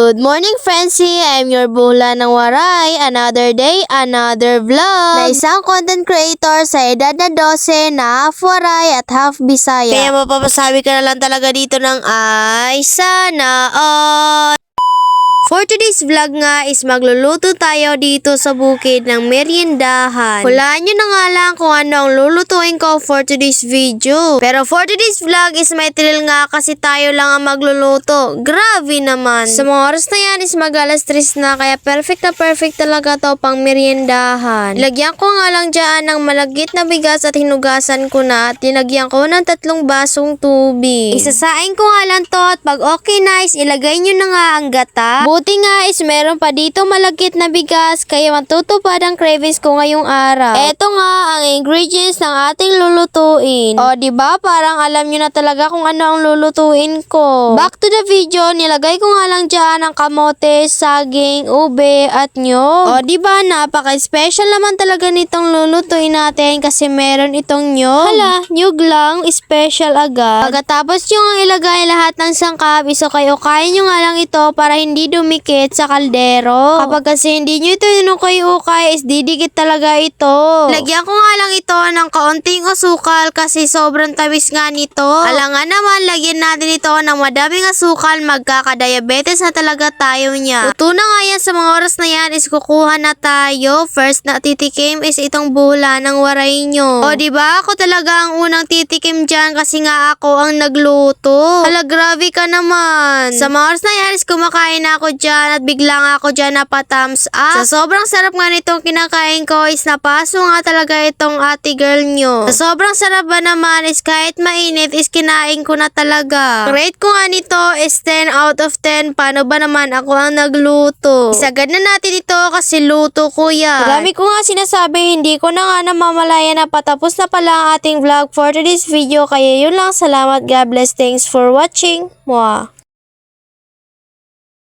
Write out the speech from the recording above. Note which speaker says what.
Speaker 1: Good morning, Frenzy! I'm your Bula ng Waray. Another day, another vlog. Na isang content creator sa edad na 12 na half Waray at half Bisaya. Kaya mapapasabi ka na lang talaga dito ng ay sana all. For today's vlog nga is magluluto tayo dito sa bukid ng meriendahan. Hulaan nyo na nga lang kung ano ang lulutuin ko for today's video. Pero for today's vlog is may thrill nga kasi tayo lang ang magluluto. Grabe naman. Sa mga oras na yan is mag-alas 3 na kaya perfect na perfect talaga to pang meriendahan. Lagyan ko nga lang dyan ng malagkit na bigas at hinugasan ko na at nilagyan ko ng 3 basong tubig. Isasain ko nga lang to at pag okay na is ilagay nyo na nga ang gata. Buti nga is meron pa dito malagkit na bigas kaya matutupad ang cravings ko ngayong araw. Eto nga ang ingredients ng ating lulutuin. O diba parang alam nyo na talaga kung ano ang lulutuin ko. Back to the video, nilagay ko nga lang dyan ang kamote, saging, ube at nyog. O diba napaka-special naman talaga nitong lulutuin natin kasi meron itong nyog. Hala, nyog lang, special agad. Pagkatapos nyo nga ilagay lahat ng sangkap, isukay-ukayin nyo nga lang ito para hindi dumikit sa kaldero. Kapag kasi hindi nyo ito inukay-ukay is didikit talaga ito. Lagyan ko nga lang ito ng kaunting asukal kasi sobrang tamis nga nito. Alangan naman lagyan natin ito ng madaming asukal, magkakadiabetes na talaga tayo niya. Luto na nga yan sa mga oras na yan is kukuha na tayo. First na titikim is itong bula ng waray nyo. O diba ako talaga ang unang titikim dyan kasi nga ako ang nagluto. Hala grabe ka naman. Sa mga oras na yan is kumakain na ako dyan at bigla nga ako dyan na pa-thumbs up. Sa sobrang sarap nga nitong kinakain ko is napaso nga talaga itong ate girl nyo. Sa sobrang sarap ba naman is kahit mainit is kinain ko na talaga. Rate ko nga nito is 10 out of 10. Paano ba naman ako ang nagluto? Isagad na natin ito kasi luto ko yan. Marami ko nga sinasabi, hindi ko na nga namamalaya na patapos na pala ang ating vlog for today's video. Kaya yun lang, salamat, God bless, thanks for watching. Mwah.